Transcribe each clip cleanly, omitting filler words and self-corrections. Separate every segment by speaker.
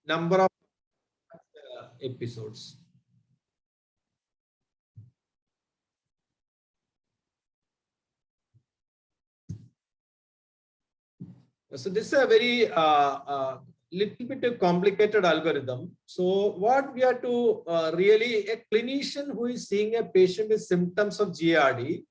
Speaker 1: number of episodes. So this is a very little bit complicated algorithm. So what we are to really, a clinician who is seeing a patient with symptoms of GERD,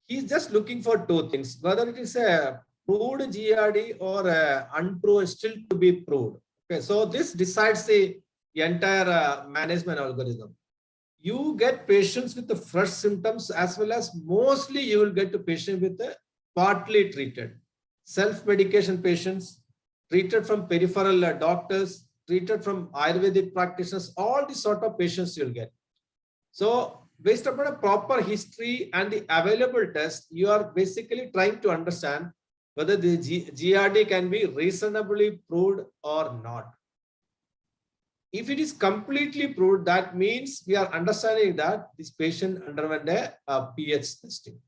Speaker 1: he's just looking for two things, whether it is a proved GERD or unproved, still to be proved. Okay, so this decides the entire management algorithm. You get patients with the fresh symptoms, as well as mostly you will get a patient with the partly treated. Self-medication patients, treated from peripheral doctors, treated from Ayurvedic practitioners, all these sort of patients you'll get. So based upon a proper history and the available test, you are basically trying to understand whether the GERD can be reasonably proved or not. If it is completely proved, that means we are understanding that this patient underwent a pH testing.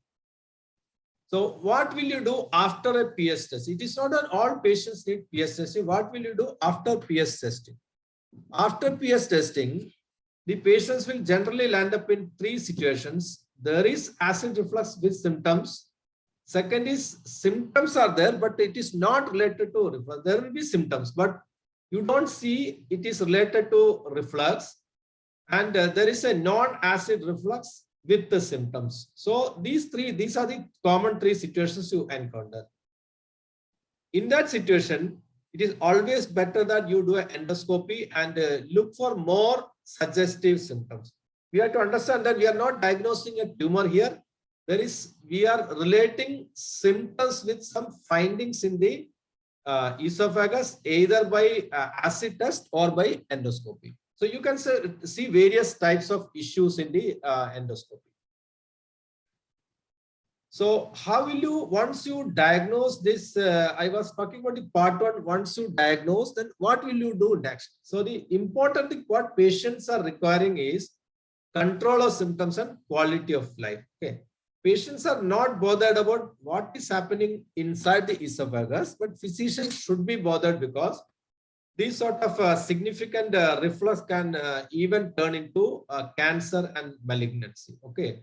Speaker 1: So what will you do after a pH test? It is not that all patients need pH testing. What will you do after pH testing? After pH testing, the patients will generally land up in three situations. There is acid reflux with symptoms. Second is symptoms are there, but it is not related to reflux. There will be symptoms, but you don't see it is related to reflux. And there is a non-acid reflux with the symptoms. So these are the common three situations you encounter. In that situation, it is always better that you do an endoscopy and look for more suggestive symptoms. We have to understand that we are not diagnosing a tumor here. We are relating symptoms with some findings in the esophagus, either by acid test or by endoscopy. So you can see various types of issues in the endoscopy. So how will you, once you diagnose this, I was talking about the part one, once you diagnose, then what will you do next? So the important thing what patients are requiring is control of symptoms and quality of life. Okay. Patients are not bothered about what is happening inside the esophagus, but physicians should be bothered because this sort of significant reflux can even turn into cancer and malignancy. Okay.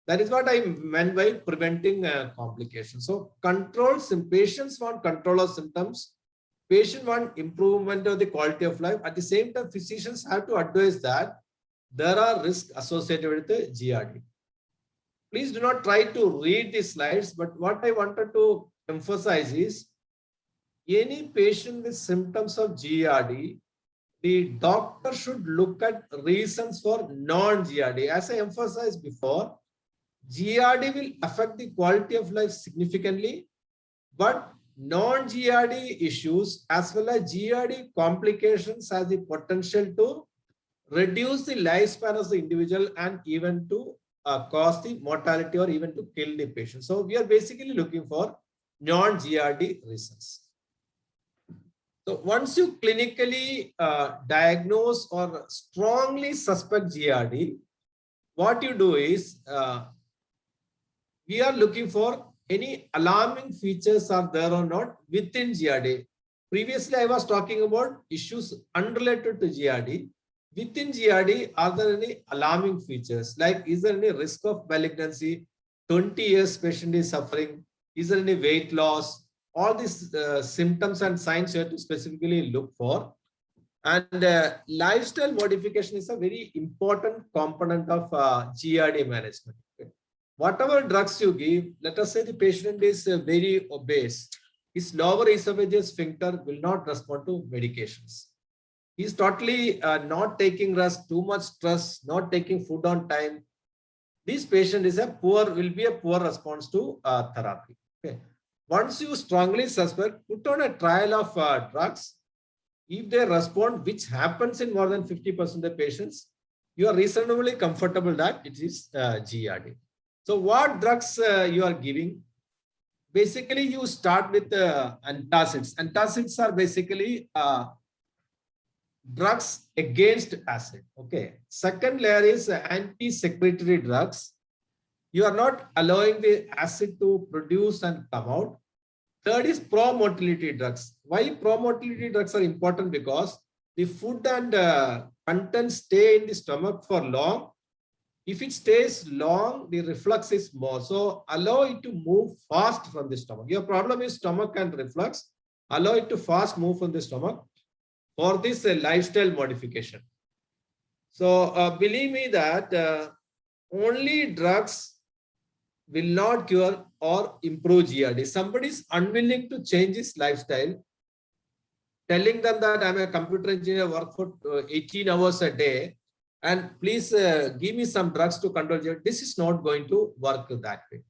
Speaker 1: That is what I meant by preventing complications. So patients want control of symptoms. Patients want improvement of the quality of life. At the same time, physicians have to advise that there are risks associated with the GERD. Please do not try to read the slides, but what I wanted to emphasize is any patient with symptoms of GERD, the doctor should look at reasons for non-GERD. As I emphasized before, GERD will affect the quality of life significantly, but non-GERD issues as well as GERD complications has the potential to reduce the lifespan of the individual and even to cause the mortality or even to kill the patient. So we are basically looking for non-GERD reasons. So once you clinically diagnose or strongly suspect GERD, what you do is we are looking for any alarming features are there or not within GERD. Previously, I was talking about issues unrelated to GERD. Within GERD, are there any alarming features? Like, is there any risk of malignancy? 20 years patient is suffering. Is there any weight loss? All these symptoms and signs you have to specifically look for. And lifestyle modification is a very important component of GERD management. Okay. Whatever drugs you give, let us say the patient is very obese, his lower esophageal sphincter will not respond to medications. He's totally not taking rest, too much stress, not taking food on time. This patient will be a poor response to therapy. Okay. Once you strongly suspect, put on a trial of drugs. If they respond, which happens in more than 50% of the patients, you are reasonably comfortable that it is GERD. So what drugs you are giving? Basically, you start with antacids. Antacids are basically drugs against acid. Okay. Second layer is anti-secretory drugs. You are not allowing the acid to produce and come out. Third is pro-motility drugs. Why pro-motility drugs are important? Because the food and contents stay in the stomach for long. If it stays long, the reflux is more. So allow it to move fast from the stomach. Your problem is stomach and reflux. Allow it to fast move from the stomach for this lifestyle modification. So believe me that only drugs will not cure or improve GERD. Somebody is unwilling to change his lifestyle, telling them that I'm a computer engineer, work for 18 hours a day, and please give me some drugs to control GERD. This is not going to work that way.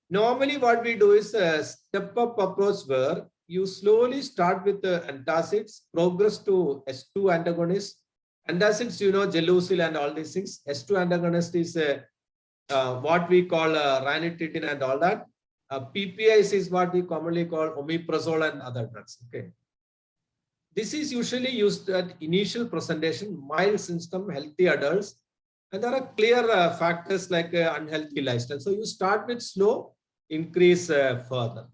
Speaker 1: Normally what we do is a step-up approach where you slowly start with the antacids, progress to S2 antagonists. Antacids, you know, Gelusil and all these things. S2 antagonist is what we call ranitidine and all that. PPIs is what we commonly call omeprazole and other drugs. Okay. This is usually used at initial presentation, mild symptom, healthy adults, and there are clear factors like unhealthy lifestyle. So you start with slow, increase further.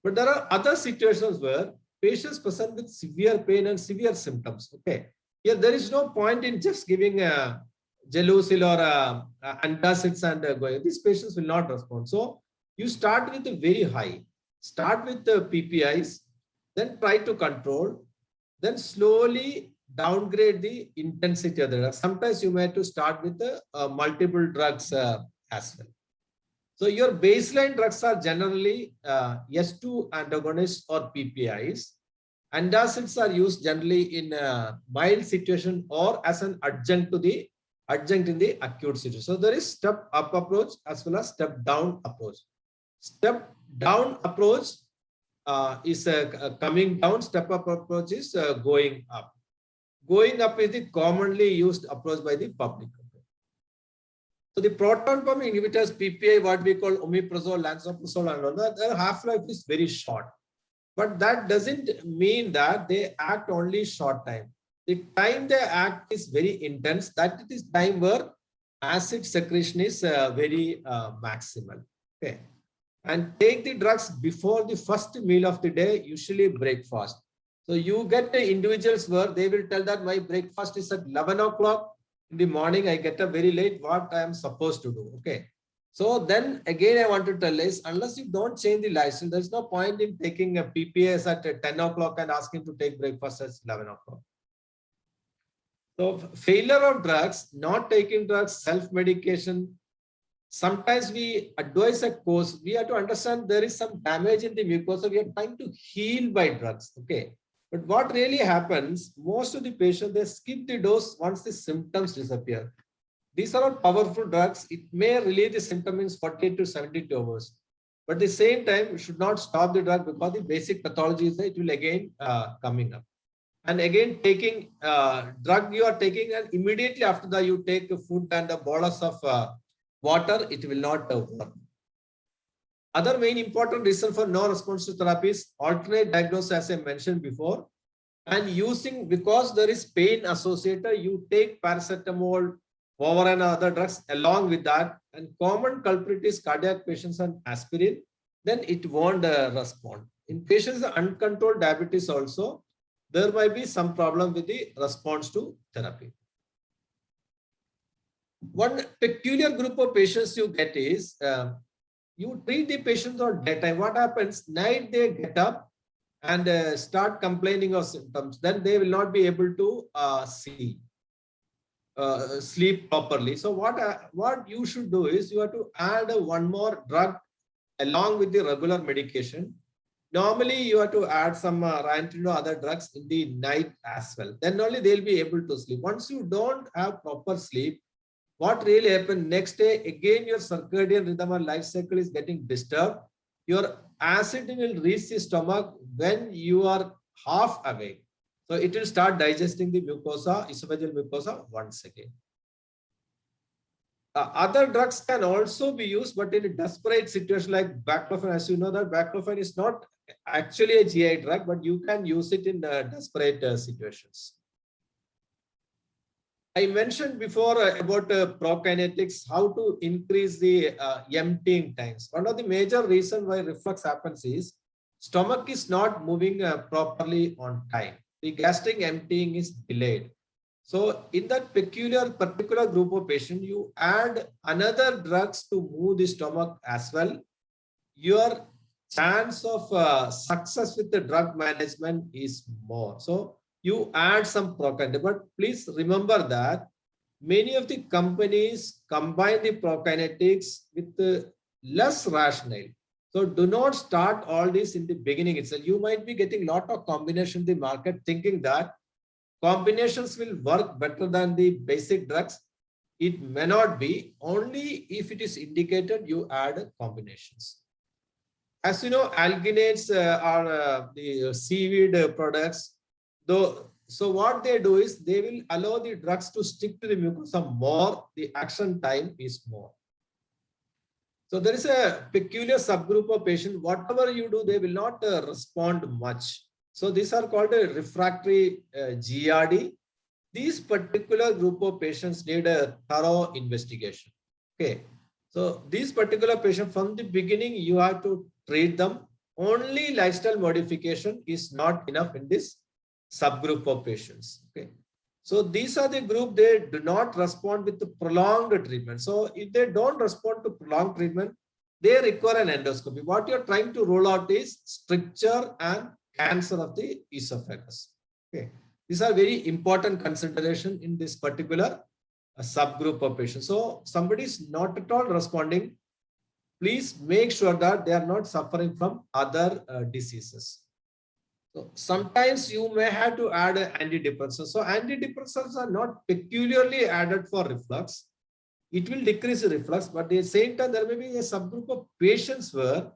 Speaker 1: But there are other situations where patients present with severe pain and severe symptoms. Okay, here there is no point in just giving Gelusil or antacids and going. These patients will not respond. So you start with the very high, start with the PPIs, then try to control. Then slowly downgrade the intensity of the drug. Sometimes you may have to start with the multiple drugs as well. So your baseline drugs are generally S2 antagonists or PPIs. Antacids are used generally in a mild situation or as an adjunct in the acute situation. So there is step up approach as well as step down approach. Step down approach is coming down. Step up approach is going up. Going up is the commonly used approach by the public. So the proton pump inhibitors, PPI, what we call omeprazole, lansoprazole, and all that, their half-life is very short. But that doesn't mean that they act only short time. The time they act is very intense. That is time where acid secretion is very maximal. Okay. And take the drugs before the first meal of the day, usually breakfast. So you get the individuals where they will tell that my breakfast is at 11 o'clock in the morning. I get up very late, what I am supposed to do. Okay. So then again, I want to tell is unless you don't change the lifestyle, there's no point in taking a PPS at 10 o'clock and asking to take breakfast at 11 o'clock. So failure of drugs, not taking drugs, self-medication. Sometimes we advise a course, we have to understand there is some damage in the mucosa. We are trying to heal by drugs. Okay. But what really happens, most of the patients, they skip the dose once the symptoms disappear. These are all powerful drugs. It may relieve the symptoms in 48 to 72 hours. But at the same time, you should not stop the drug because the basic pathology is that it will again coming up. And again, taking drug you are taking, and immediately after that, you take food and a bolus of water, it will not work. Other main important reason for no response to therapy is alternate diagnosis, as I mentioned before, and using, because there is pain associated, you take paracetamol, over and other drugs along with that, and common culprit is cardiac patients and aspirin, then it won't respond. In patients with uncontrolled diabetes also, there might be some problem with the response to therapy. One peculiar group of patients you get is, you treat the patients on daytime. What happens? Night they get up and start complaining of symptoms. Then they will not be able to sleep properly. So what you should do is you have to add one more drug along with the regular medication. Normally you have to add some ranitidine or other drugs in the night as well. Then only they'll be able to sleep. Once you don't have proper sleep, what really happens next day, again your circadian rhythm and life cycle is getting disturbed. Your acid will reach the stomach when you are half awake. So it will start digesting the mucosa, esophageal mucosa once again. Other drugs can also be used, but in a desperate situation like baclofen, as you know that baclofen is not actually a GI drug, but you can use it in desperate situations. I mentioned before about prokinetics, how to increase the emptying times. One of the major reasons why reflux happens is stomach is not moving properly on time. the gastric emptying is delayed. So in that particular group of patient, you add another drugs to move the stomach as well. Your chance of success with the drug management is more. So you add some prokinetics, but please remember that many of the companies combine the prokinetics with the less rationale. So do not start all this in the beginning itself. You might be getting a lot of combination in the market thinking that combinations will work better than the basic drugs. It may not be. Only if it is indicated, you add combinations. As you know, alginates are the seaweed products. Though, so what they do is they will allow the drugs to stick to the mucosa more. The action time is more. So there is a peculiar subgroup of patients. Whatever you do, they will not respond much. So these are called a refractory GRD. These particular group of patients need a thorough investigation. Okay. So these particular patients from the beginning, you have to treat them. Only lifestyle modification is not enough in this subgroup of patients. Okay. So these are the group, they do not respond with the prolonged treatment. So if they don't respond to prolonged treatment, they require an endoscopy. What you're trying to rule out is stricture and cancer of the esophagus. Okay. These are very important consideration in this particular subgroup of patients. So somebody is not at all responding. Please make sure that they are not suffering from other diseases. So sometimes you may have to add antidepressants. So antidepressants are not peculiarly added for reflux. It will decrease the reflux, but at the same time, there may be a subgroup of patients where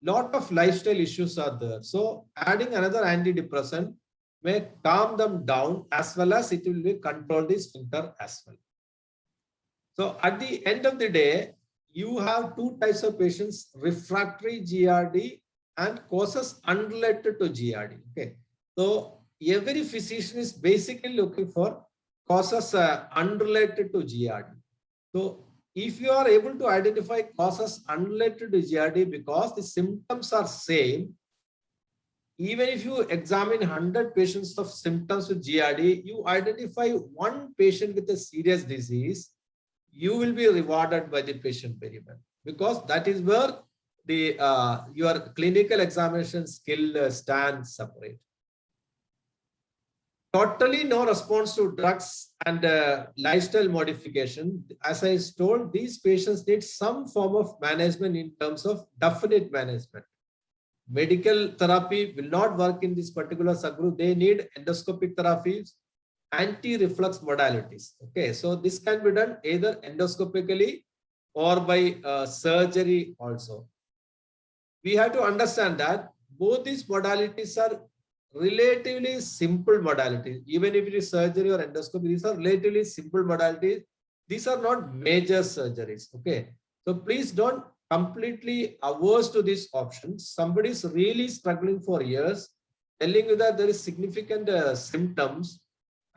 Speaker 1: lot of lifestyle issues are there. So adding another antidepressant may calm them down as well as it will control the sphincter as well. So at the end of the day, you have two types of patients, refractory GRD and causes unrelated to GRD. Okay. So every physician is basically looking for causes unrelated to GRD. So if you are able to identify causes unrelated to GRD because the symptoms are same, even if you examine 100 patients of symptoms with GRD, you identify one patient with a serious disease, you will be rewarded by the patient very well, because that is where the your clinical examination skill stands separate. Totally no response to drugs and lifestyle modification. As I told, these patients need some form of management in terms of definite management. Medical therapy will not work in this particular subgroup. They need endoscopic therapies, anti-reflux modalities. Okay, so this can be done either endoscopically or by surgery also. We have to understand that both these modalities are relatively simple modalities. Even if it is surgery or endoscopy, these are relatively simple modalities. These are not major surgeries. Okay, so please don't completely averse to these options. Somebody is really struggling for years, telling you that there is significant symptoms,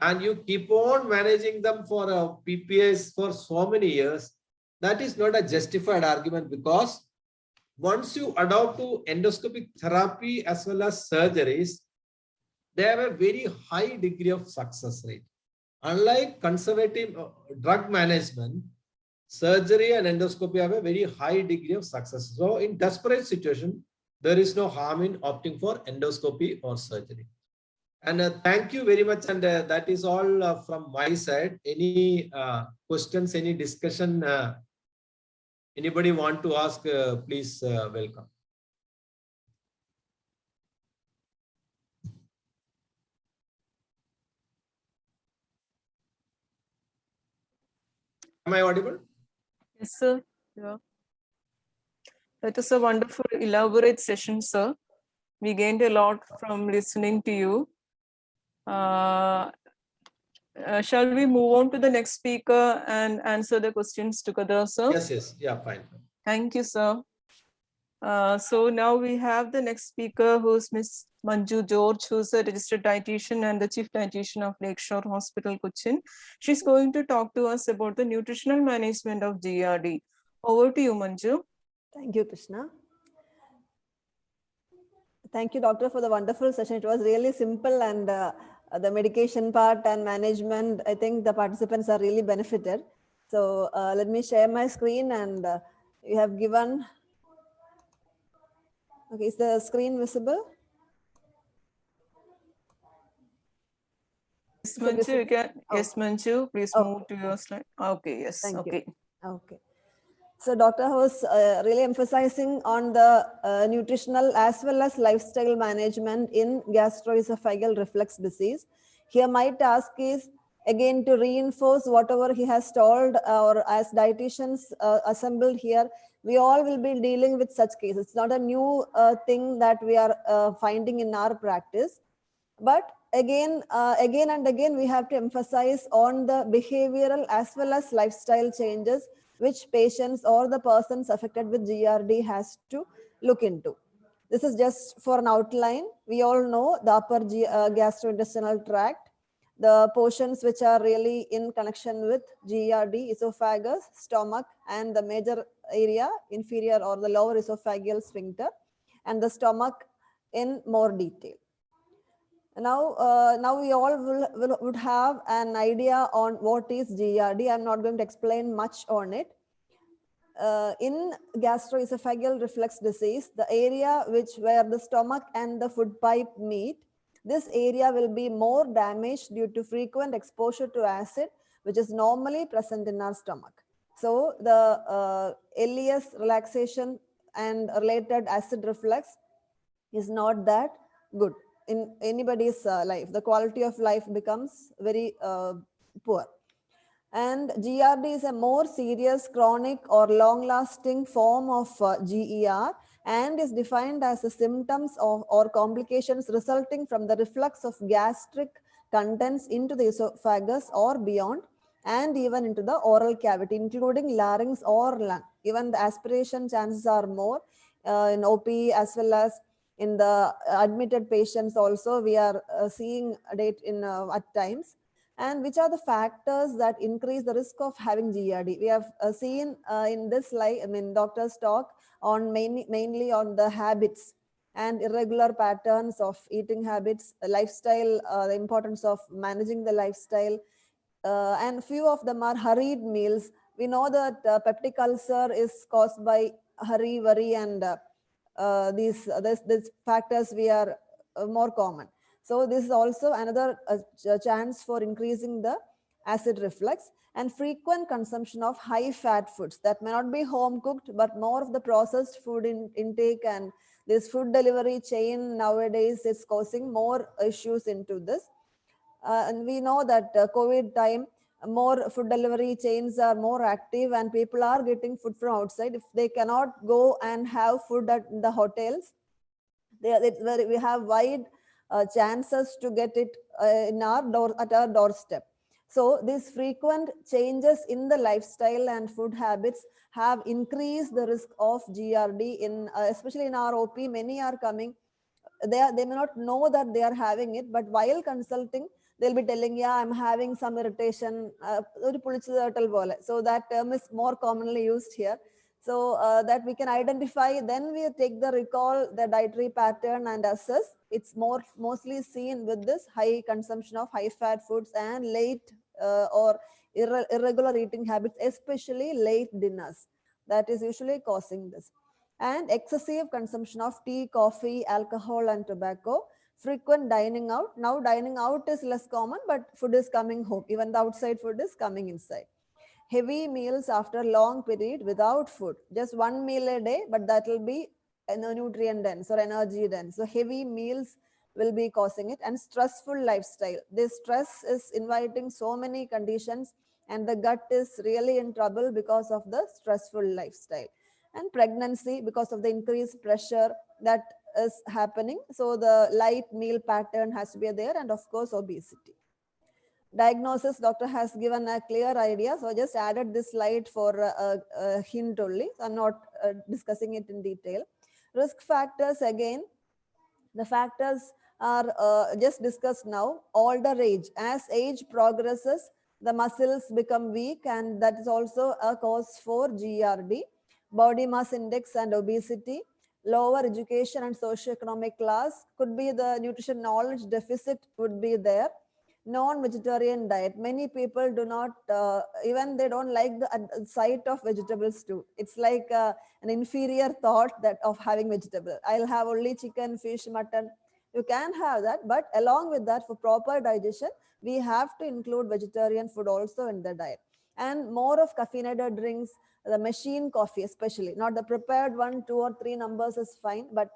Speaker 1: and you keep on managing them for PPAs for so many years. That is not a justified argument, because once you adopt to endoscopic therapy as well as surgeries, they have a very high degree of success rate. Unlike conservative drug management, surgery and endoscopy have a very high degree of success. So in desperate situation, there is no harm in opting for endoscopy or surgery. And thank you very much. And that is all from my side. Any questions, any discussion, anybody want to ask, please welcome. Am I audible?
Speaker 2: Yes, sir. Yeah. That was a wonderful, elaborate session, sir. We gained a lot from listening to you. Shall we move on to the next speaker and answer the questions together, sir?
Speaker 1: Yes, yes. Yeah, fine.
Speaker 2: Thank you, sir. So now we have the next speaker, who's Ms. Manju George, who's a registered dietitian and the chief dietitian of Lakeshore Hospital, Cochin. She's going to talk to us about the nutritional management of GRD. Over to you, Manju.
Speaker 3: Thank you, Krishna. Thank you, doctor, for the wonderful session. It was really simple and the medication part and management, I think the participants are really benefited. So let me share my screen, and you have given, okay, is the screen visible?
Speaker 2: Yes,
Speaker 3: Is it
Speaker 2: Manju, you
Speaker 3: visible?
Speaker 2: can.
Speaker 3: Oh.
Speaker 2: Yes, Manju, please
Speaker 3: Oh.
Speaker 2: move to your slide. Okay, yes.
Speaker 3: Thank you.
Speaker 2: Okay.
Speaker 3: Okay. So Dr. was really emphasizing on the nutritional as well as lifestyle management in gastroesophageal reflux disease. Here my task is again to reinforce whatever he has told, or as dietitians assembled here, we all will be dealing with such cases. It's not a new thing that we are finding in our practice. But again and again, we have to emphasize on the behavioral as well as lifestyle changes which patients or the persons affected with GRD has to look into. This is just for an outline. We all know the upper gastrointestinal tract, the portions which are really in connection with GRD, esophagus, stomach, and the major area, inferior or the lower esophageal sphincter, and the stomach in more detail. Now we all would have an idea on what is GRD. I'm not going to explain much on it. In gastroesophageal reflux disease, the area where the stomach and the food pipe meet, this area will be more damaged due to frequent exposure to acid, which is normally present in our stomach. So the LES relaxation and related acid reflux is not that good in anybody's life. The quality of life becomes very poor. And GRD is a more serious, chronic, or long-lasting form of GER, and is defined as the symptoms of or complications resulting from the reflux of gastric contents into the esophagus or beyond, and even into the oral cavity, including larynx or lung. Even the aspiration chances are more in OP as well as in the admitted patients also. We are seeing data in at times. And which are the factors that increase the risk of having GERD? We have seen in this slide, I mean, doctor's talk on mainly on the habits and irregular patterns of eating habits, lifestyle, the importance of managing the lifestyle, and few of them are hurried meals. We know that peptic ulcer is caused by hurry, worry, and these factors we are more common. So this is also another chance for increasing the acid reflux, and frequent consumption of high fat foods that may not be home cooked, but more of the processed food intake, and this food delivery chain nowadays is causing more issues into this. And we know that COVID time, more food delivery chains are more active and people are getting food from outside. If they cannot go and have food at the hotels, we have wide chances to get it in our at our doorstep. So these frequent changes in the lifestyle and food habits have increased the risk of GRD in especially in our OP. Many are coming. They may not know that they are having it, but while consulting, they'll be telling, yeah, I'm having some irritation. So that term is more commonly used here. So that we can identify, then we take the recall, the dietary pattern and assess. It's mostly seen with this high consumption of high fat foods and late or irregular eating habits, especially late dinners. That is usually causing this. And excessive consumption of tea, coffee, alcohol, and tobacco. Frequent dining out. Now dining out is less common, but food is coming home. Even the outside food is coming inside. Heavy meals after long period without food. Just one meal a day, but that will be nutrient dense or energy dense. So heavy meals will be causing it. And stressful lifestyle. This stress is inviting so many conditions, and the gut is really in trouble because of the stressful lifestyle. And pregnancy, because of the increased pressure that is happening. So the light meal pattern has to be there, and of course obesity. Diagnosis, doctor has given a clear idea. So I just added this slide for a hint only. So I'm not discussing it in detail. Risk factors, again, the factors are just discussed now. Older age, as age progresses, the muscles become weak, and that is also a cause for GRD. Body mass index and obesity. Lower education and socioeconomic class, could be the nutrition knowledge deficit would be there. Non-vegetarian diet. Many people do not, even they don't like the sight of vegetables too. It's like an inferior thought that of having vegetable. I'll have only chicken, fish, mutton. You can have that, but along with that, for proper digestion, we have to include vegetarian food also in the diet. And more of caffeinated drinks, the machine coffee especially, not the prepared one, 2 or 3 numbers is fine, but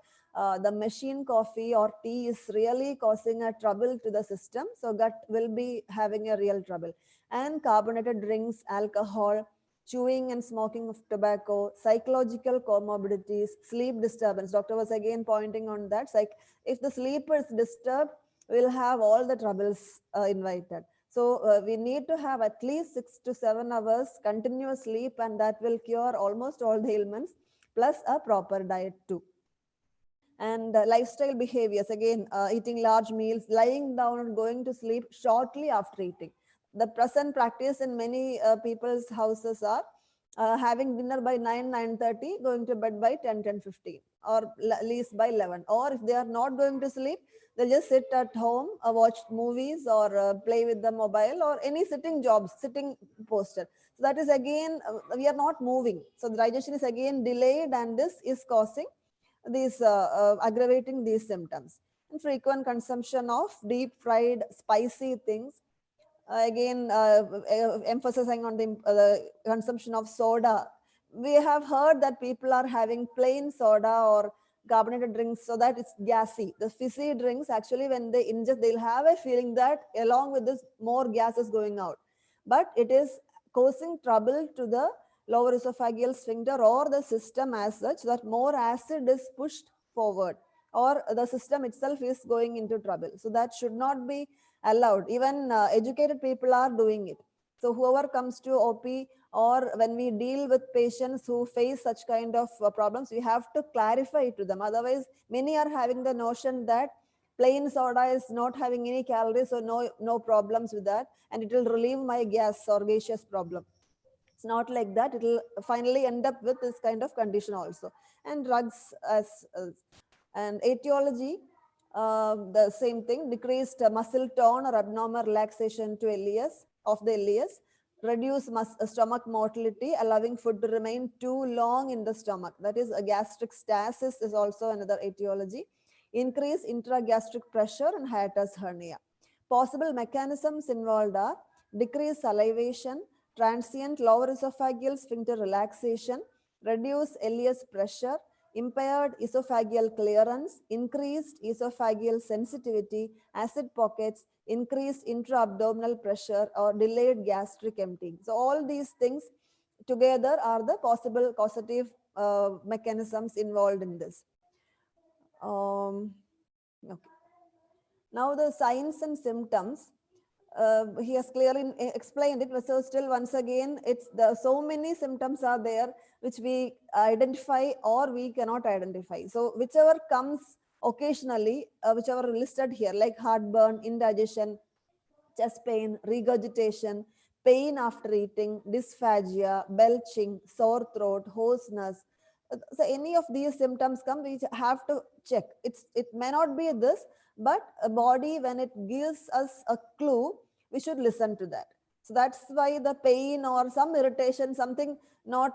Speaker 3: the machine coffee or tea is really causing a trouble to the system. So gut will be having a real trouble. And carbonated drinks, alcohol, chewing and smoking of tobacco, psychological comorbidities, sleep disturbance. Doctor was again pointing on that. Like if the sleep is disturbed, we'll have all the troubles invited. So we need to have at least 6 to 7 hours continuous sleep, and that will cure almost all the ailments, plus a proper diet too. And lifestyle behaviors, again, eating large meals, lying down and going to sleep shortly after eating. The present practice in many people's houses are having dinner by 9, 9:30, going to bed by 10, 10:15, or least by 11. Or if they are not going to sleep, they just sit at home, watch movies, or play with the mobile, or any sitting jobs, sitting posture. So that is again, we are not moving. So the digestion is again delayed, and this is causing these aggravating these symptoms. And frequent consumption of deep fried spicy things, again emphasizing on the consumption of soda. We have heard that people are having plain soda or carbonated drinks so that it's gassy. The fizzy drinks, actually when they ingest, they'll have a feeling that along with this more gas is going out, but it is causing trouble to the lower esophageal sphincter or the system as such, that more acid is pushed forward, or the system itself is going into trouble. So that should not be allowed. Even educated people are doing it. So whoever comes to OP, or when we deal with patients who face such kind of problems, we have to clarify to them. Otherwise, many are having the notion that plain soda is not having any calories, so no problems with that, and it will relieve my gas or gaseous problem. It's not like that. It will finally end up with this kind of condition also. And drugs and etiology, the same thing, decreased muscle tone or abnormal relaxation to ileus, of the ileus, reduce stomach motility, allowing food to remain too long in the stomach. That is, a gastric stasis is also another etiology. Increase intragastric pressure and hiatus hernia. Possible mechanisms involved are decreased salivation, transient lower esophageal sphincter relaxation, reduced ileus pressure, impaired esophageal clearance, increased esophageal sensitivity, acid pockets, increased intra-abdominal pressure, or delayed gastric emptying. So all these things together are the possible causative mechanisms involved in this. Okay. Now the signs and symptoms, he has clearly explained it, but so still once again, it's so many symptoms are there which we identify or we cannot identify. So whichever comes occasionally, whichever listed here, like heartburn, indigestion, chest pain, regurgitation, pain after eating, dysphagia, belching, sore throat, hoarseness. So any of these symptoms come, we have to check. It may not be this, but a body, when it gives us a clue, we should listen to that. So that's why the pain or some irritation, something not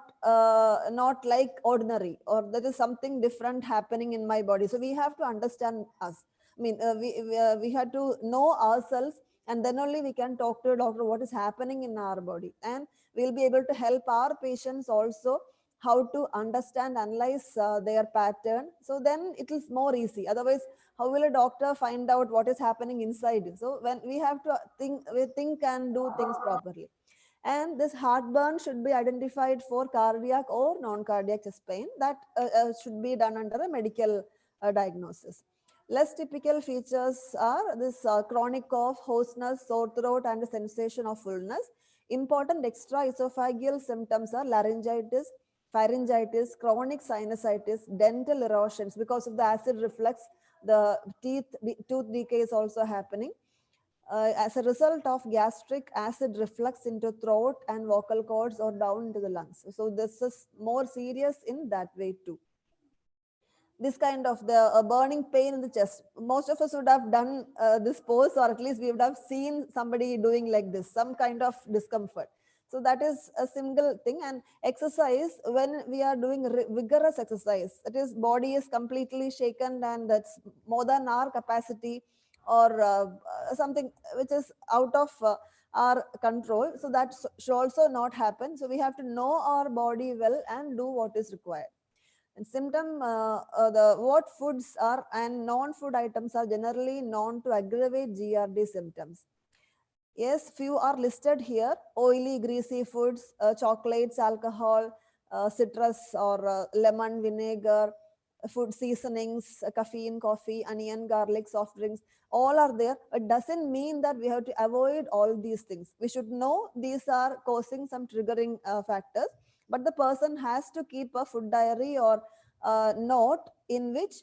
Speaker 3: like ordinary, or there is something different happening in my body. So we have to understand us. I mean, we had to know ourselves, and then only we can talk to a doctor what is happening in our body, and we'll be able to help our patients also how to understand, analyze their pattern. So then it is more easy. Otherwise, how will a doctor find out what is happening inside? So when we have to think and do things properly. And this heartburn should be identified for cardiac or non-cardiac chest pain. That should be done under a medical diagnosis. Less typical features are this chronic cough, hoarseness, sore throat, and a sensation of fullness. Important extra esophageal symptoms are laryngitis, pharyngitis, chronic sinusitis, dental erosions. Because of the acid reflux, the tooth decay is also happening. As a result of gastric acid reflux into throat and vocal cords or down into the lungs. So this is more serious in that way too. this kind of the burning pain in the chest. Most of us would have done this pose, or at least we would have seen somebody doing like this, some kind of discomfort. So that is a single thing. And exercise, when we are doing vigorous exercise, that is body is completely shaken and that's more than our capacity, or something which is out of our control. So that should also not happen. So we have to know our body well and do what is required. And symptom, the what foods are and non-food items are generally known to aggravate GRD symptoms. Yes, few are listed here: oily, greasy foods, chocolates, alcohol, citrus or lemon, vinegar, food seasonings, caffeine, coffee, onion, garlic, soft drinks. All are there. It doesn't mean that we have to avoid all these things. We should know these are causing some triggering factors, but the person has to keep a food diary or note in which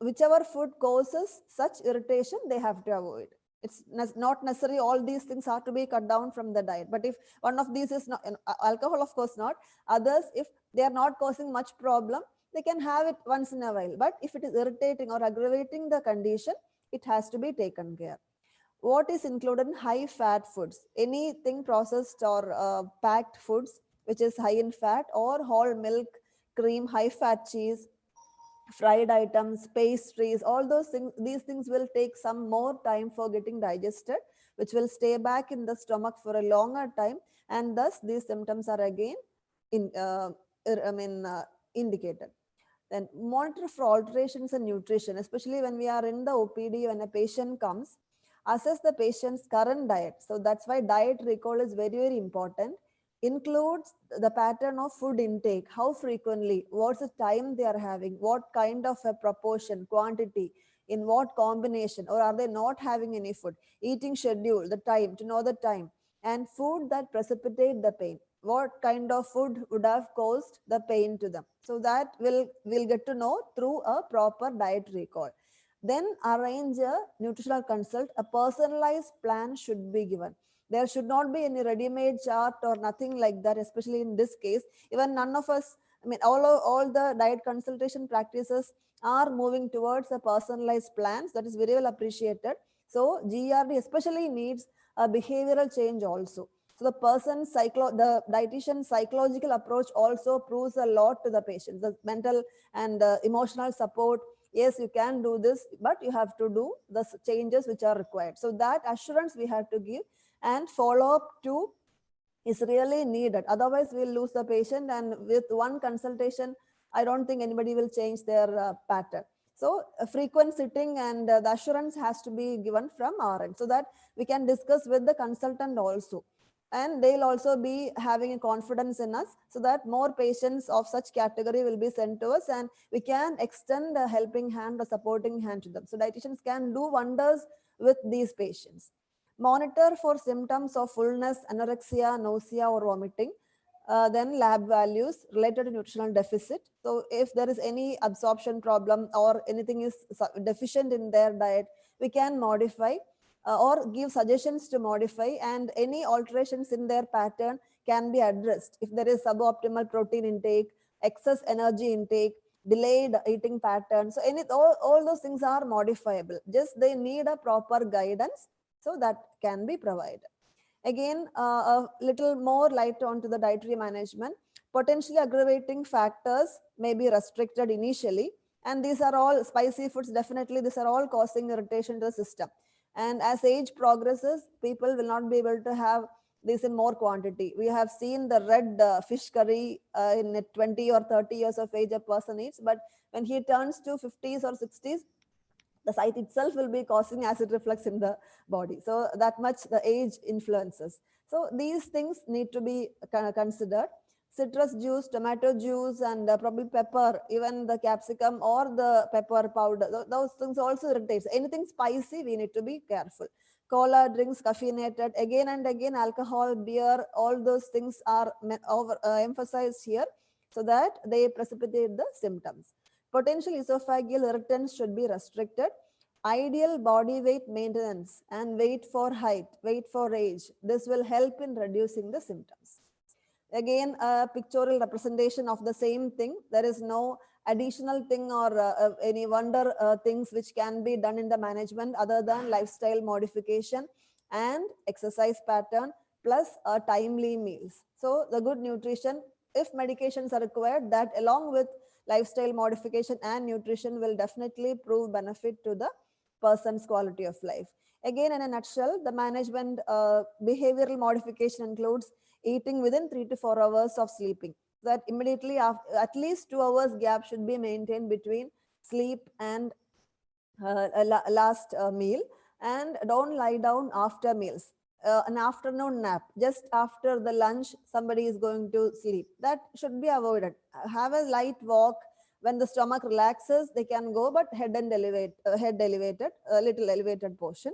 Speaker 3: whichever food causes such irritation, they have to avoid. It's not necessary all these things are to be cut down from the diet. But if one of these is not, alcohol of course not, others, if they are not causing much problem, they can have it once in a while. But if it is irritating or aggravating the condition, it has to be taken care. What is included in high fat foods? Anything processed or packed foods which is high in fat, or whole milk, cream, high fat cheese, fried items, pastries, all those things, these things will take some more time for getting digested, which will stay back in the stomach for a longer time, and thus these symptoms are again in, indicated. Then monitor for alterations in nutrition, especially when we are in the OPD, when a patient comes, assess the patient's current diet. So that's why diet recall is very, very important. Includes the pattern of food intake, how frequently, what's the time they are having, what kind of a proportion, quantity, in what combination, or are they not having any food, eating schedule, the time, to know the time, and food that precipitate the pain, what kind of food would have caused the pain to them. So that we'll get to know through a proper diet recall. Then arrange a nutritional consult. A personalized plan should be given. There should not be any ready-made chart or nothing like that, especially in this case. Even none of us, all the diet consultation practices are moving towards a personalized plans. That is very well appreciated. So GRD especially needs a behavioral change also. So the dietitian psychological approach also proves a lot to the patient. The mental and emotional support. Yes, you can do this, but you have to do the changes which are required. So that assurance we have to give, and follow up to is really needed. Otherwise, we'll lose the patient, and with one consultation, I don't think anybody will change their pattern. So frequent sitting and the assurance has to be given from our end, so that we can discuss with the consultant also. And they'll also be having a confidence in us, so that more patients of such category will be sent to us, and we can extend a helping hand, a supporting hand to them. So dietitians can do wonders with these patients. Monitor for symptoms of fullness, anorexia, nausea, or vomiting. Then lab values related to nutritional deficit. So if there is any absorption problem or anything is deficient in their diet, we can modify or give suggestions to modify, and any alterations in their pattern can be addressed. If there is suboptimal protein intake, excess energy intake, delayed eating pattern, so all those things are modifiable. Just they need a proper guidance, so that can be provided. Again, a little more light onto the dietary management. Potentially aggravating factors may be restricted initially, and these are all spicy foods. Definitely, these are all causing irritation to the system. And as age progresses, people will not be able to have this in more quantity. We have seen the red fish curry in 20 or 30 years of age a person eats, but when he turns to 50s or 60s, the site itself will be causing acid reflux in the body. So that much the age influences. So these things need to be considered. Citrus juice, tomato juice, and probably pepper, even the capsicum or the pepper powder, those things also irritates. Anything spicy, we need to be careful. Cola drinks, caffeinated, again and again, alcohol, beer, all those things are emphasized here, so that they precipitate the symptoms. Potential esophageal irritants should be restricted. Ideal body weight maintenance and weight for height, weight for age. This will help in reducing the symptoms. Again, a pictorial representation of the same thing. There is no additional thing or any wonder things which can be done in the management other than lifestyle modification and exercise pattern plus timely meals. So the good nutrition, if medications are required, that along with lifestyle modification and nutrition will definitely prove benefit to the person's quality of life. Again, in a nutshell, the management behavioral modification includes eating within 3 to 4 hours of sleeping. That immediately after, at least 2 hours gap should be maintained between sleep and last meal, and don't lie down after meals. An afternoon nap just after the lunch, somebody is going to sleep, that should be avoided. Have a light walk. When the stomach relaxes, they can go, but head elevated, a little elevated portion.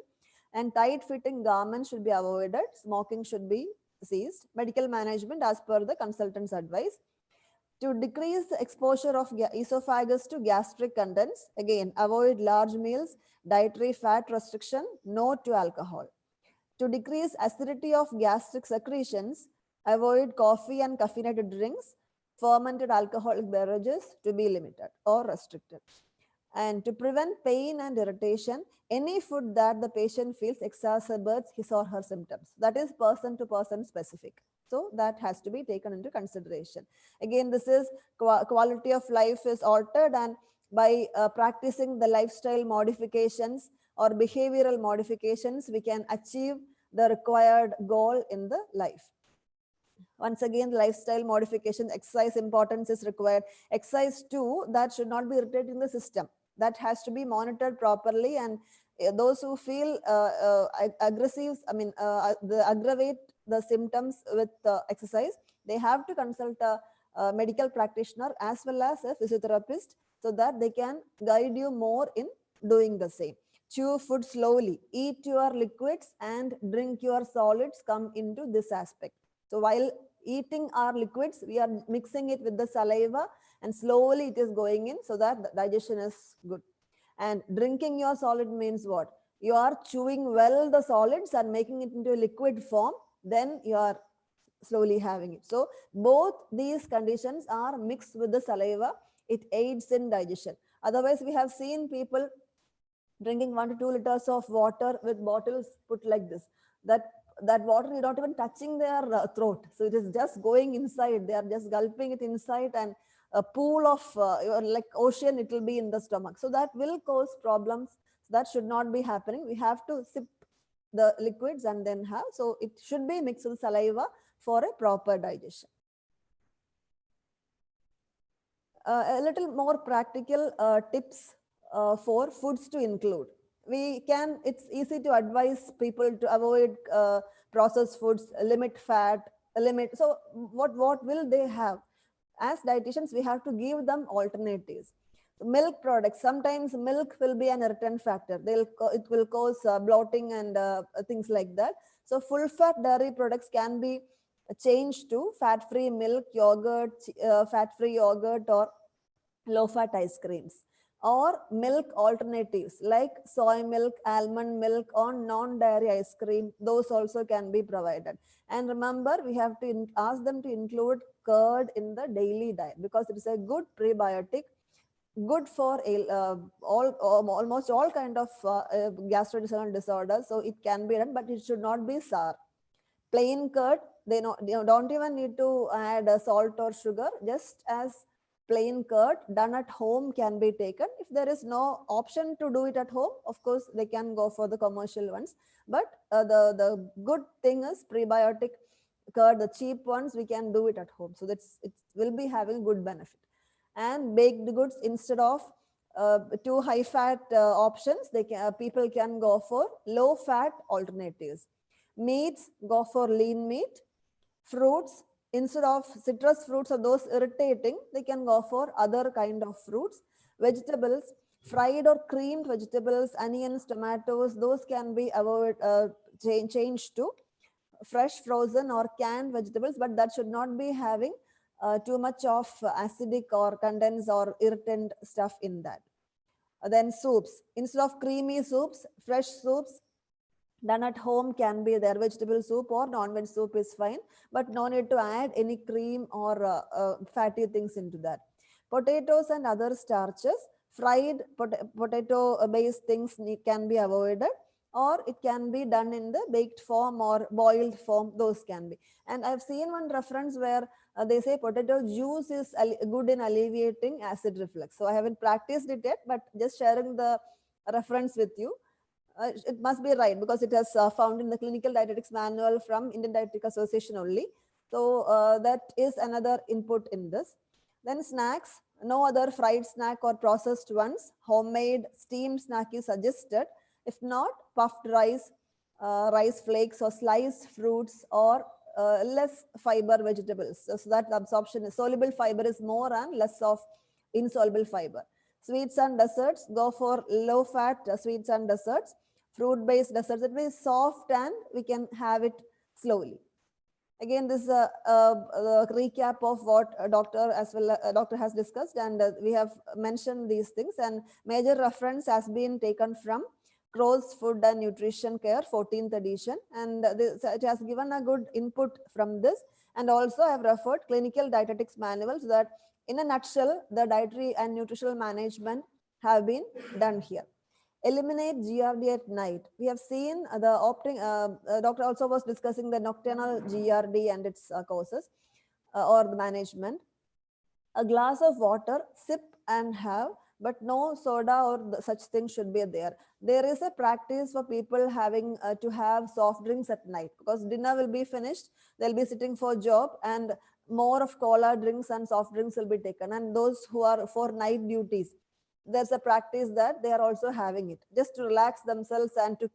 Speaker 3: And tight fitting garments should be avoided. Smoking should be ceased. Medical management as per the consultant's advice. To decrease the exposure of esophagus to gastric contents, again, avoid large meals, dietary fat restriction, no to alcohol. To decrease acidity of gastric secretions, avoid coffee and caffeinated drinks, fermented alcoholic beverages to be limited or restricted. And to prevent pain and irritation, any food that the patient feels exacerbates his or her symptoms. That is person to person specific. So that has to be taken into consideration. Again, this is quality of life is altered, and by practicing the lifestyle modifications or behavioral modifications, we can achieve the required goal in the life. Once again, lifestyle modification, exercise importance is required. Exercise too, that should not be irritating the system. That has to be monitored properly, and those who feel aggressive, aggravate the symptoms with exercise, they have to consult a medical practitioner as well as a physiotherapist so that they can guide you more in doing the same. Chew food slowly, eat your liquids and drink your solids come into this aspect. So while eating our liquids, we are mixing it with the saliva and slowly it is going in so that the digestion is good. And drinking your solid means what? You are chewing well the solids and making it into a liquid form, then you are slowly having it. So both these conditions are mixed with the saliva. It aids in digestion. Otherwise, we have seen people drinking 1 to 2 liters of water with bottles put like this. That water is not even touching their throat. So it is just going inside. They are just gulping it inside, and a pool of like ocean, it will be in the stomach. So that will cause problems. That should not be happening. We have to sip the liquids and then have. So it should be mixed with saliva for a proper digestion. A little more practical tips for foods to include. It's easy to advise people to avoid processed foods, limit fat, limit. So what will they have? As dietitians, we have to give them alternatives. Milk products, sometimes milk will be an irritant factor. It will cause bloating and things like that. So full fat dairy products can be changed to fat-free milk, yogurt, fat-free yogurt, or low-fat ice creams. Or milk alternatives like soy milk, almond milk, or non-dairy ice cream. Those also can be provided. And remember, we have to ask them to include curd in the daily diet because it is a good prebiotic, good for almost all kind of gastrointestinal disorders. So it can be done, but it should not be sour. Plain curd, they don't even need to add salt or sugar. Just as plain curd done at home can be taken. If there is no option to do it at home, of course they can go for the commercial ones. But the good thing is prebiotic curd, the cheap ones, we can do it at home. So it will be having good benefit. And baked goods, instead of too high fat options, people can go for low fat alternatives. Meats, go for lean meat. Fruits, instead of citrus fruits or those irritating, they can go for other kind of fruits. Vegetables, fried or creamed vegetables, onions, tomatoes, those can be changed to fresh, frozen, or canned vegetables, but that should not be having too much of acidic or condensed or irritant stuff in that. Then soups, instead of creamy soups, fresh soups done at home can be there. Vegetable soup or non-veg soup is fine, but no need to add any cream or fatty things into that. Potatoes and other starches, fried potato based things can be avoided, or it can be done in the baked form or boiled form, those can be. And I've seen one reference where they say potato juice is good in alleviating acid reflux. So I haven't practiced it yet, but just sharing the reference with you. It must be right because it has found in the clinical dietetics manual from Indian Dietetic Association only. So that is another input in this. Then snacks, no other fried snack or processed ones. Homemade steamed snack is suggested. If not, puffed rice, rice flakes or sliced fruits, or less fiber vegetables. So that the absorption is soluble fiber is more and less of insoluble fiber. Sweets and desserts, go for low fat sweets and desserts. Fruit based desserts, it will be soft and we can have it slowly. Again, this is a recap of what doctor has discussed, and we have mentioned these things, and major reference has been taken from Crow's Food and Nutrition Care 14th edition, and it has given a good input from this. And also I have referred clinical dietetics manual, so that in a nutshell the dietary and nutritional management have been done here. Eliminate GRD at night. We have seen the doctor also was discussing the nocturnal GRD and its causes or the management. A glass of water, sip and have, but no soda or such things should be there. There is a practice for people having to have soft drinks at night, because dinner will be finished, they'll be sitting for job, and more of cola drinks and soft drinks will be taken. And those who are for night duties, there's a practice that they are also having it just to relax themselves and to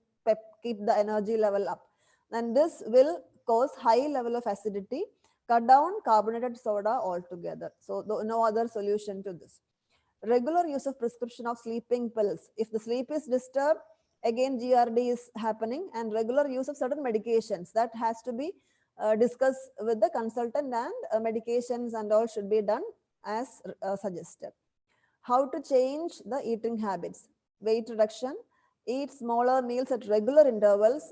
Speaker 3: keep the energy level up. And this will cause high level of acidity. Cut down carbonated soda altogether. So no other solution to this. Regular use of prescription of sleeping pills. If the sleep is disturbed, again GRD is happening, and regular use of certain medications that has to be discussed with the consultant, and medications and all should be done as suggested. How to change the eating habits. Weight reduction. Eat smaller meals at regular intervals.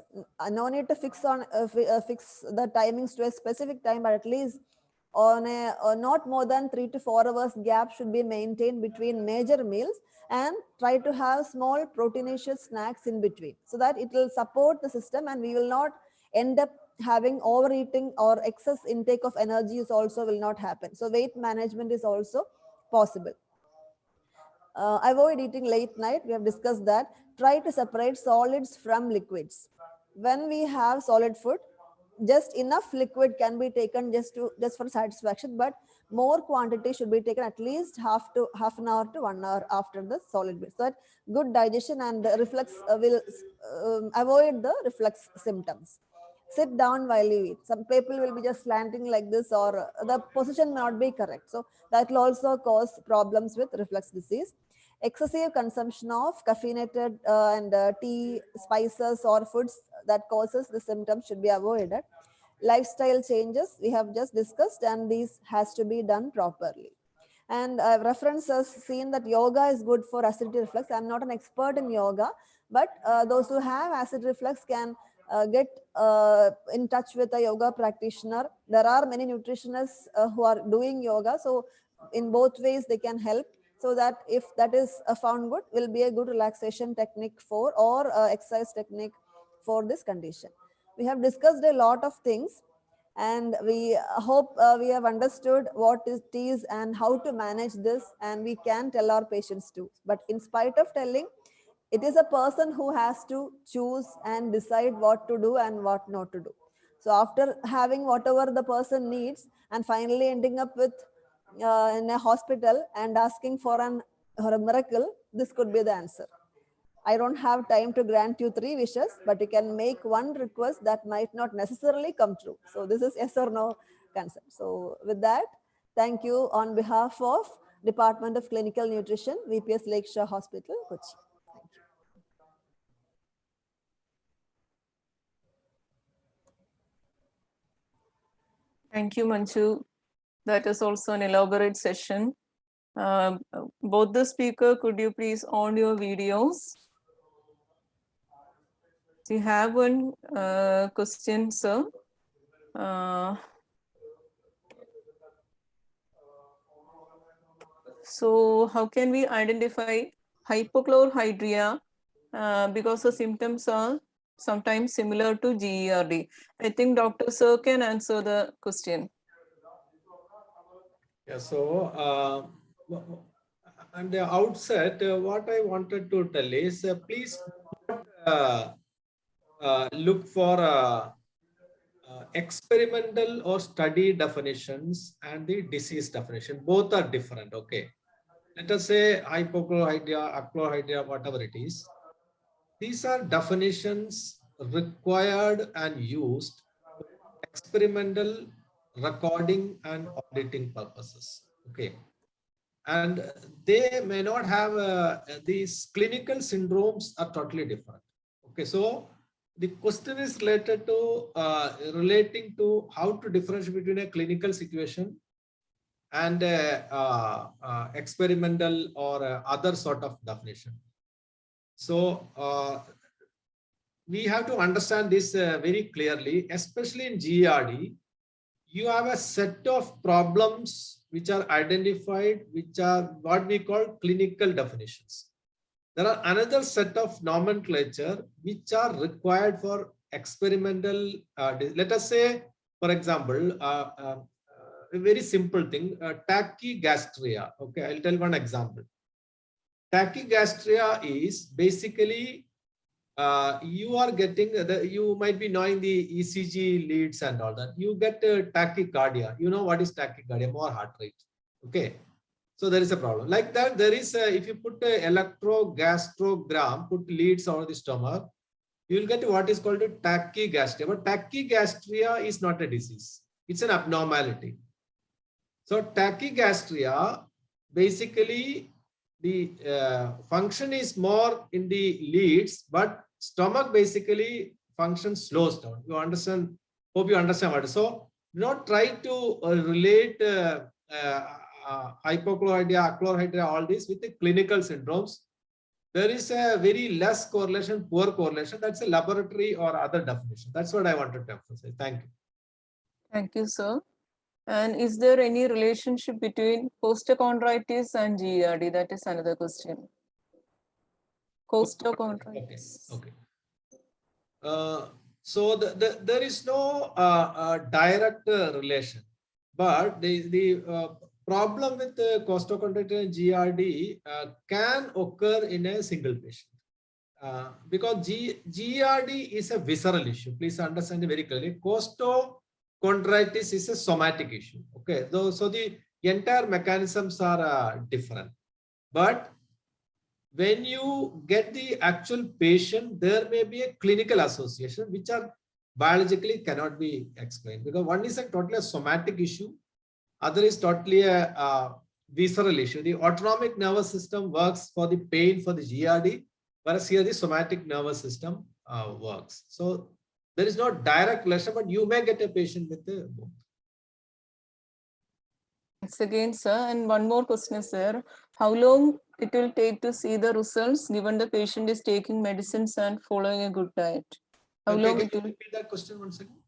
Speaker 3: No need to fix the timings to a specific time, but at least on a not more than 3 to 4 hours gap should be maintained between major meals, and try to have small proteinaceous snacks in between, so that it will support the system and we will not end up having overeating, or excess intake of energy is also will not happen. So weight management is also possible. Avoid eating late night. We have discussed that. Try to separate solids from liquids. When we have solid food, just enough liquid can be taken just for satisfaction, but more quantity should be taken at least half an hour to 1 hour after the solid bit, so that good digestion and the reflux will avoid the reflux symptoms. Sit down while you eat. Some people will be just slanting like this, or the position may not be correct, so that will also cause problems with reflux disease. Excessive consumption of caffeinated tea, spices, or foods that causes the symptoms should be avoided. Lifestyle changes we have just discussed, and these has to be done properly. And references seen that yoga is good for acidity reflux. I'm not an expert in yoga, but those who have acid reflux can get in touch with a yoga practitioner. There are many nutritionists who are doing yoga, so in both ways they can help, so that if that is found good, will be a good relaxation technique for, or exercise technique for this condition. We have discussed a lot of things, and we hope we have understood what it is and how to manage this, and we can tell our patients too. But in spite of telling, it is a person who has to choose and decide what to do and what not to do. So after having whatever the person needs and finally ending up with in a hospital and asking for a miracle, this could be the answer. I don't have time to grant you 3 wishes, but you can make one request that might not necessarily come true. So this is yes or no concept. So with that, thank you on behalf of Department of Clinical Nutrition, VPS Lakeshore Hospital, Kochi.
Speaker 2: Thank you, Manju. That is also an elaborate session. Both the speaker, could you please on your videos? Do you have one question, sir? So how can we identify hypochlorhydria because the symptoms are sometimes similar to GERD? I think Dr. Sir can answer the question.
Speaker 1: Yeah, so and the outset, what I wanted to tell is please uh, look for experimental or study definitions and the disease definition. Both are different. Okay. Let us say hypochlorhydria, achlorhydria, whatever it is. These are definitions required and used for experimental recording and auditing purposes. Okay. And they may not have these clinical syndromes are totally different. Okay. So the question is related to relating to how to differentiate between a clinical situation and experimental or other sort of definition. So we have to understand this very clearly, especially in GERD. You have a set of problems which are identified, which are what we call clinical definitions. There are another set of nomenclature which are required for experimental. Let us say, for example, a very simple thing, tachygastria. Okay, I'll tell one example. Tachygastria is basically you are getting you might be knowing the ECG leads and all that. You get tachycardia. You know what is tachycardia? More heart rate. Okay. So there is a problem like that. There is if you put a electrogastrogram, put leads over the stomach, you will get what is called a tachygastria. But tachygastria is not a disease. It's an abnormality. So tachygastria, basically the function is more in the leads, but stomach basically function slows down. You understand? Hope you understand what. So do not try to relate hypochlorhydria, achlorhydria, all this with the clinical syndromes. There is a very less correlation, poor correlation. That's a laboratory or other definition. That's what I wanted to emphasize. Thank you.
Speaker 2: Thank you, sir. And is there any relationship between costochondritis and GERD? That is another question. Costochondritis.
Speaker 1: Okay. So there is no direct relation, but the problem with costochondritis and GERD can occur in a single patient because GERD is a visceral issue. Please understand it very clearly. Costochondritis is a somatic issue. Okay, so the entire mechanisms are different, but when you get the actual patient, there may be a clinical association which are biologically cannot be explained because one is a totally a somatic issue, other is totally a visceral issue. The autonomic nervous system works for the pain for the GERD, whereas here the somatic nervous system works. So there is no direct relation, but you may get a patient with both.
Speaker 2: Thanks again, sir. And one more question is there. How long it will take to see the results given the patient is taking medicines and following a good diet? How long it will
Speaker 1: repeat that question once again?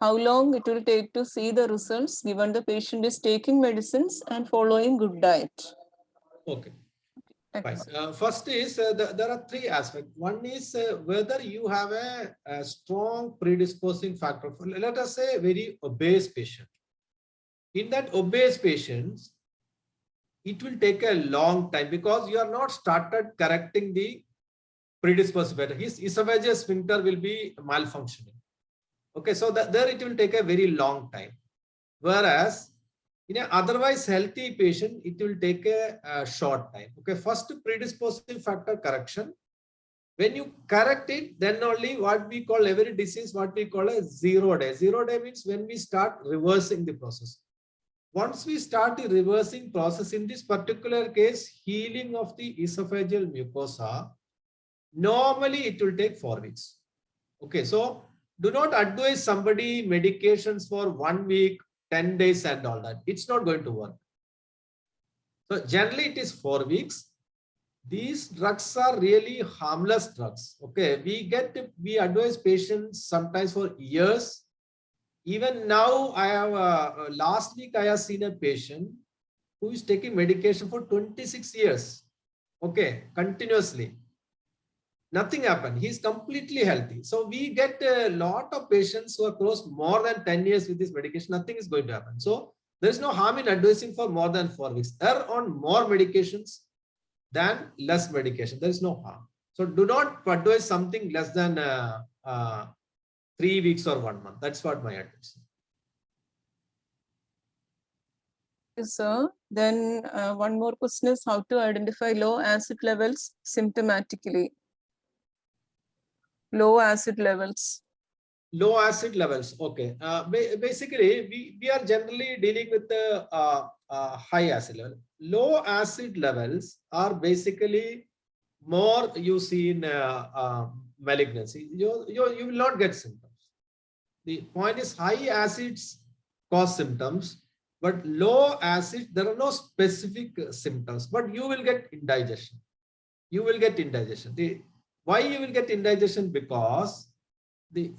Speaker 2: How long it will take to see the results given the patient is taking medicines and following good diet?
Speaker 1: Okay. Fine. First is there are three aspects. One is whether you have a strong predisposing factor. Let us say a very obese patient. In that obese patients, it will take a long time because you are not started correcting the predisposing factor. His esophageal sphincter will be malfunctioning. Okay, so there it will take a very long time. Whereas in an otherwise healthy patient, it will take a short time. Okay, first predisposing factor correction. When you correct it, then only what we call every disease, what we call a 0 day. 0 day means when we start reversing the process. Once we start the reversing process, in this particular case, healing of the esophageal mucosa, normally it will take 4 weeks. Okay, so do not advise somebody medications for 1 week, 10 days and all that. It's not going to work. So generally it is 4 weeks. These drugs are really harmless drugs. Okay, we advise patients sometimes for years. Even now, I have last week I have seen a patient. who is taking medication for 26 years, okay, continuously. Nothing happened. He's completely healthy. So we get a lot of patients who are close more than 10 years with this medication. Nothing is going to happen. So there is no harm in advising for more than 4 weeks. Err on more medications than less medication. There is no harm. So do not advise something less than 3 weeks or 1 month. That's what my advice.
Speaker 2: Yes, sir. Then one more question is how to identify low acid levels symptomatically. Low acid levels.
Speaker 1: Low acid levels. Okay. Basically, we are generally dealing with the high acid level. Low acid levels are basically more you see in malignancy. You will not get symptoms. The point is high acids cause symptoms, but low acid, there are no specific symptoms, but you will get indigestion. You will get indigestion. Why you will get indigestion? Because the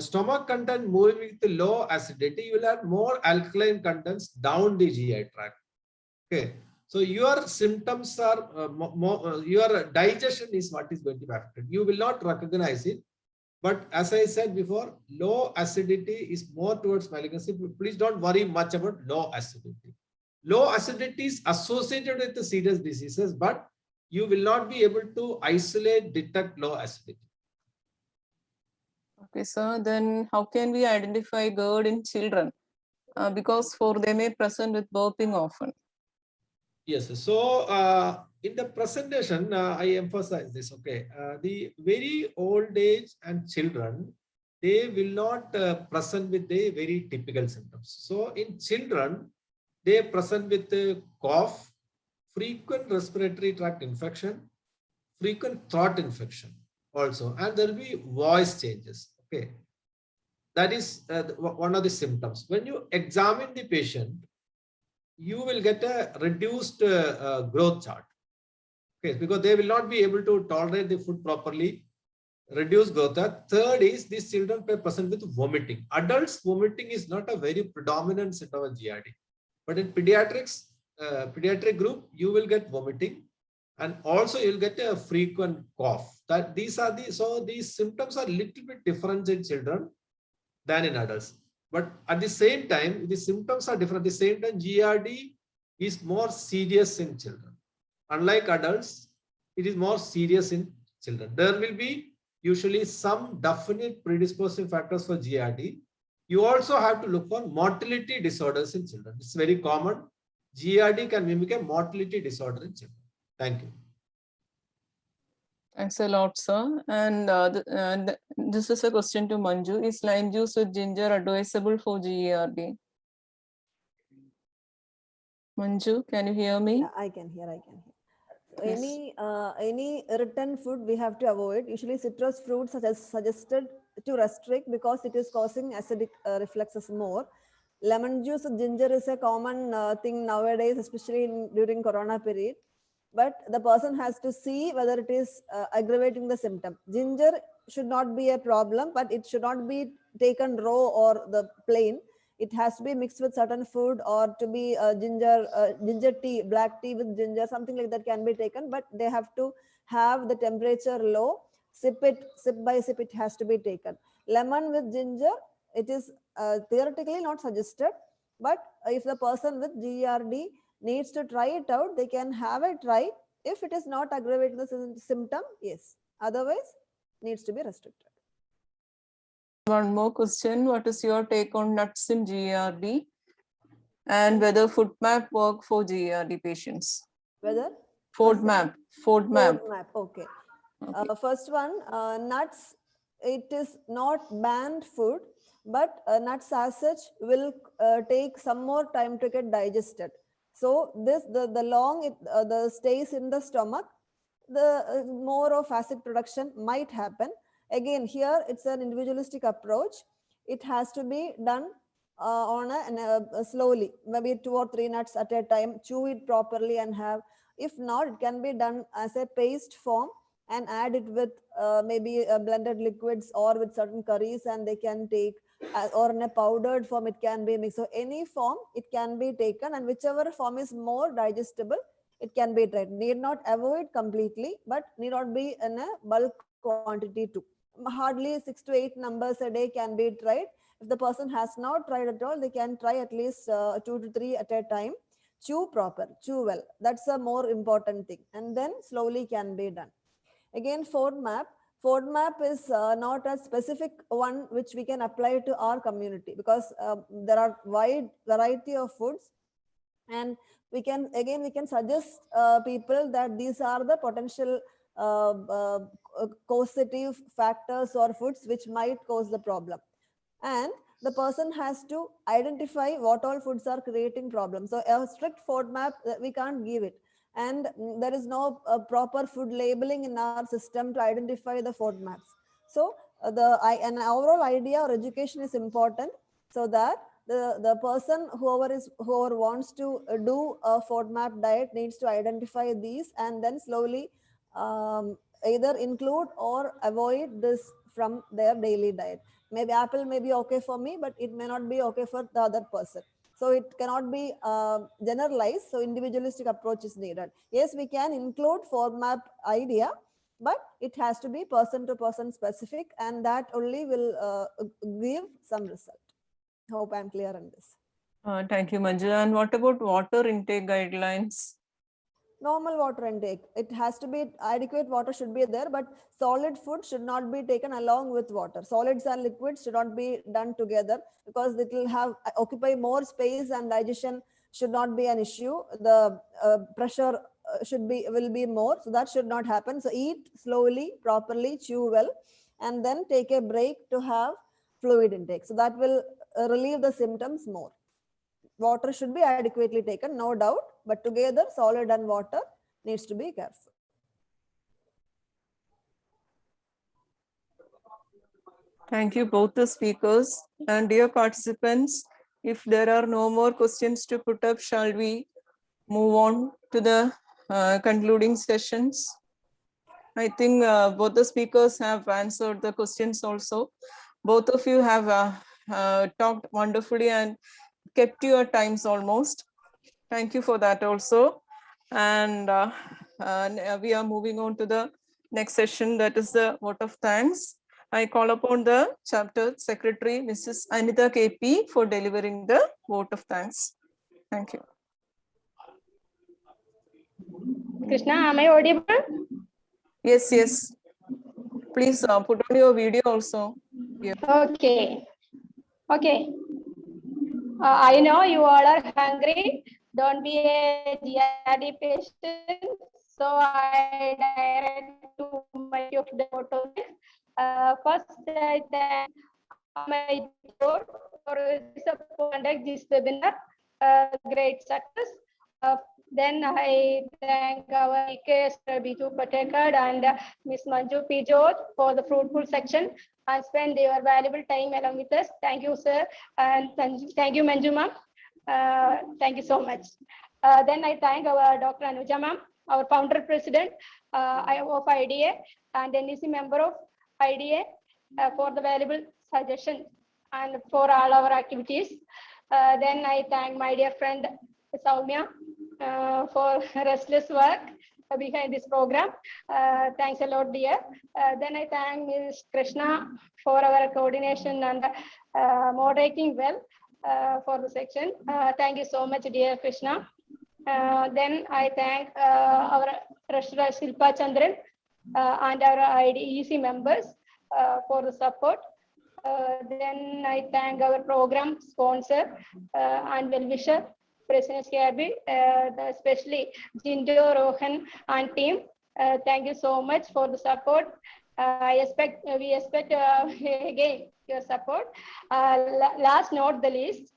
Speaker 1: stomach content moving with the low acidity, you will have more alkaline contents down the GI tract. Okay, so your symptoms are your digestion is what is going to be affected. You will not recognize it, but as I said before, low acidity is more towards malignancy. Please don't worry much about low acidity. Low acidity is associated with the serious diseases, but you will not be able to isolate, detect low acidity.
Speaker 2: Okay, sir. Then how can we identify GERD in children? Because they may present with burping often.
Speaker 1: Yes. So in the presentation, I emphasize this. Okay, the very old age and children, they will not present with the very typical symptoms. So in children, they present with cough, frequent respiratory tract infection, frequent throat infection also, and there will be voice changes. Okay, that is one of the symptoms. When you examine the patient, you will get a reduced growth chart. Okay, because they will not be able to tolerate the food properly. Reduced growth chart. Third is these children present with vomiting. Adults vomiting is not a very predominant symptom of GRD, but in pediatrics, pediatric group, you will get vomiting, and also you'll get a frequent cough. That these are these symptoms are little bit different in children than in adults. But at the same time, the symptoms are different. At the same time, GRD is more serious in children. Unlike adults, it is more serious in children. There will be usually some definite predisposing factors for GRD. You also have to look for motility disorders in children. It's very common. GRD can mimic a motility disorder in children. Thank you.
Speaker 2: Thanks a lot, sir. And this is a question to Manju. Is lime juice with ginger advisable for GERD? Manju, can you hear me?
Speaker 3: Yeah, I can hear. So
Speaker 2: Yes.
Speaker 3: any written food we have to avoid. Usually citrus fruits are suggested to restrict because it is causing acidic reflexes more. Lemon juice with ginger is a common thing nowadays, especially during Corona period. But the person has to see whether it is aggravating the symptom. Ginger should not be a problem, but it should not be taken raw or the plain. It has to be mixed with certain food, or to be ginger tea, black tea with ginger, something like that can be taken, but they have to have the temperature low. Sip by sip, it has to be taken. Lemon with ginger, it is theoretically not suggested, but if the person with GERD needs to try it out, they can have a try. If it is not aggravating the symptom, yes. Otherwise, needs to be restricted.
Speaker 2: One more question. What is your take on nuts in GERD? And whether FODMAP work for GERD patients?
Speaker 3: Whether?
Speaker 2: FODMAP.
Speaker 3: Okay.
Speaker 2: Okay.
Speaker 3: First one, nuts, it is not banned food, but nuts as such will take some more time to get digested. So the long the stays in the stomach, the more of acid production might happen. Again, here it's an individualistic approach. It has to be done on slowly, maybe 2 or 3 nuts at a time. Chew it properly and have. If not, it can be done as a paste form and add it with maybe blended liquids or with certain curries, and they can take or in a powdered form it can be mixed. So any form it can be taken, and whichever form is more digestible it can be tried. Need not avoid completely, but need not be in a bulk quantity too. Hardly 6 to 8 numbers a day can be tried. If the person has not tried at all, they can try at least 2 to 3 at a time. Chew proper, chew well. That's a more important thing. And then slowly can be done. Again, FODMAP. FODMAP is not a specific one which we can apply to our community, because there are wide variety of foods, and we can suggest people that these are the potential causative factors or foods which might cause the problem, and the person has to identify what all foods are creating problems. So a strict FODMAP we can't give it, and there is no proper food labeling in our system to identify the FODMAPs. So an overall idea or education is important, so that the person whoever wants to do a FODMAP diet needs to identify these, and then slowly either include or avoid this from their daily diet. Maybe apple may be okay for me, but it may not be okay for the other person. So it cannot be generalized. So individualistic approach is needed. Yes, we can include FODMAP idea, but it has to be person to person specific, and that only will give some result. Hope I'm clear on this.
Speaker 2: Thank you, Manju. And what about water intake guidelines?
Speaker 3: Normal water intake. It has to be adequate water should be there, but solid food should not be taken along with water. Solids and liquids should not be done together, because it will occupy more space, and digestion should not be an issue. The pressure will be more, so that should not happen. So eat slowly, properly, chew well, and then take a break to have fluid intake. So that will relieve the symptoms more. Water should be adequately taken, no doubt, but together solid and water needs to be careful.
Speaker 2: Thank you, both the speakers. And dear participants, if there are no more questions to put up, shall we move on to the concluding sessions? I think both the speakers have answered the questions also. Both of you have talked wonderfully and kept your times almost. Thank you for that also. And we are moving on to the next session, that is the vote of thanks. I call upon the chapter secretary, Mrs. Anita KP, for delivering the vote of thanks. Thank you.
Speaker 4: Krishna, am I audible?
Speaker 2: Yes, yes. Please put on your video also. Yeah.
Speaker 4: Okay. Okay. I know you all are hungry. Don't be a GRD patient. So I direct to my of the photo. First, I thank my board for conduct this webinar. Great success. Then I thank our EKS Biju Patekar and Ms. Manju P. George for the fruitful section and spend your valuable time along with us. Thank you, sir. And thank you, Manju ma'am. Thank you so much. Then I thank our Dr. Anuja ma'am, our founder president of IDA and NEC member of IDA for the valuable suggestion and for all our activities. Then I thank my dear friend Soumya for restless work behind this program. Thanks a lot, dear. Then I thank Ms. Krishna for our coordination and moderating well for the section. Thank you so much, dear Krishna. Then I thank our Treasurer Shilpa Chandran and our IDEC members for the support. Then I thank our program sponsor and well-wisher, President Skabi, especially Jindo, Rohan and team. Thank you so much for the support. We expect again your support. Last not the least,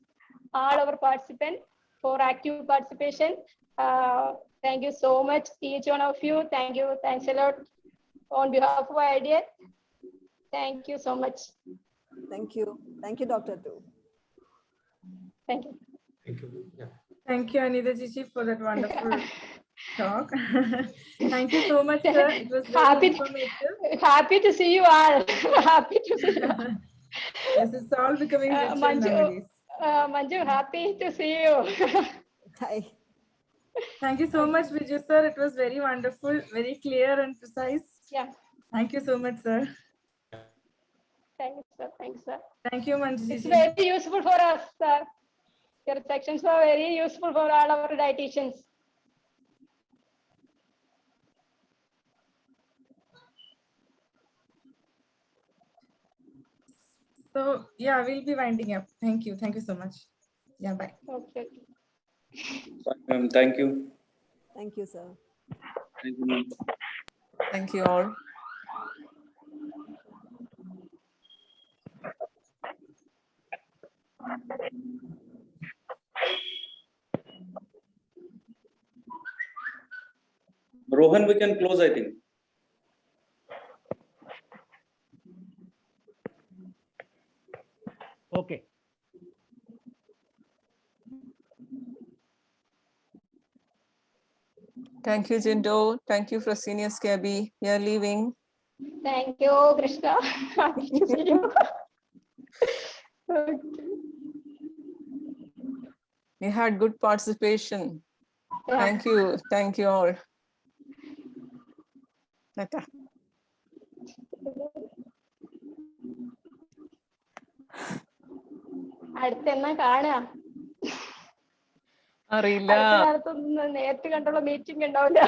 Speaker 4: all our participants for active participation. Thank you so much, each one of you. Thank you. Thanks a lot on behalf of IDEA. Thank you so much.
Speaker 3: Thank you. Thank you, Dr. Tu.
Speaker 4: Thank you.
Speaker 1: Thank you. Yeah.
Speaker 5: Thank you, Anita Jishi, for that wonderful talk. Thank you so much, sir. It was very
Speaker 4: Happy,
Speaker 5: informative.
Speaker 4: happy to see you all. Happy to see you.
Speaker 5: Yes, it's all becoming virtual nowadays.
Speaker 4: Manju, happy to see you.
Speaker 3: Hi.
Speaker 5: Thank you so much, Viju sir. It was very wonderful, very clear and precise.
Speaker 4: Yeah.
Speaker 5: Thank you so much, sir.
Speaker 4: Thanks, sir. Thanks, sir.
Speaker 5: Thank you, Manju
Speaker 4: It's
Speaker 5: ji.
Speaker 4: very useful for us, sir. Your sections were very useful for all our dietitians.
Speaker 5: So yeah, we'll be winding up. Thank you. Thank you so much. Yeah, bye.
Speaker 4: Okay.
Speaker 6: Thank you.
Speaker 3: Thank you, sir.
Speaker 6: Thank you, ma'am.
Speaker 2: Thank you all.
Speaker 6: Rohan, we can close, I think.
Speaker 7: Okay.
Speaker 2: Thank you, Jindo. Thank you, Fresenius Gabby. We are leaving.
Speaker 4: Thank you, Krishna. Happy to see you. Okay.
Speaker 2: We had good participation.
Speaker 4: Yeah.
Speaker 2: Thank you. Thank you all. Tata.
Speaker 4: അടുത്തെന്നാ കാണുക
Speaker 2: അറിയില്ല.
Speaker 4: അടുത്ത കാലത്തൊന്നും നേരിട്ട് കണ്ടുള്ള meeting ഉണ്ടാവില്ല.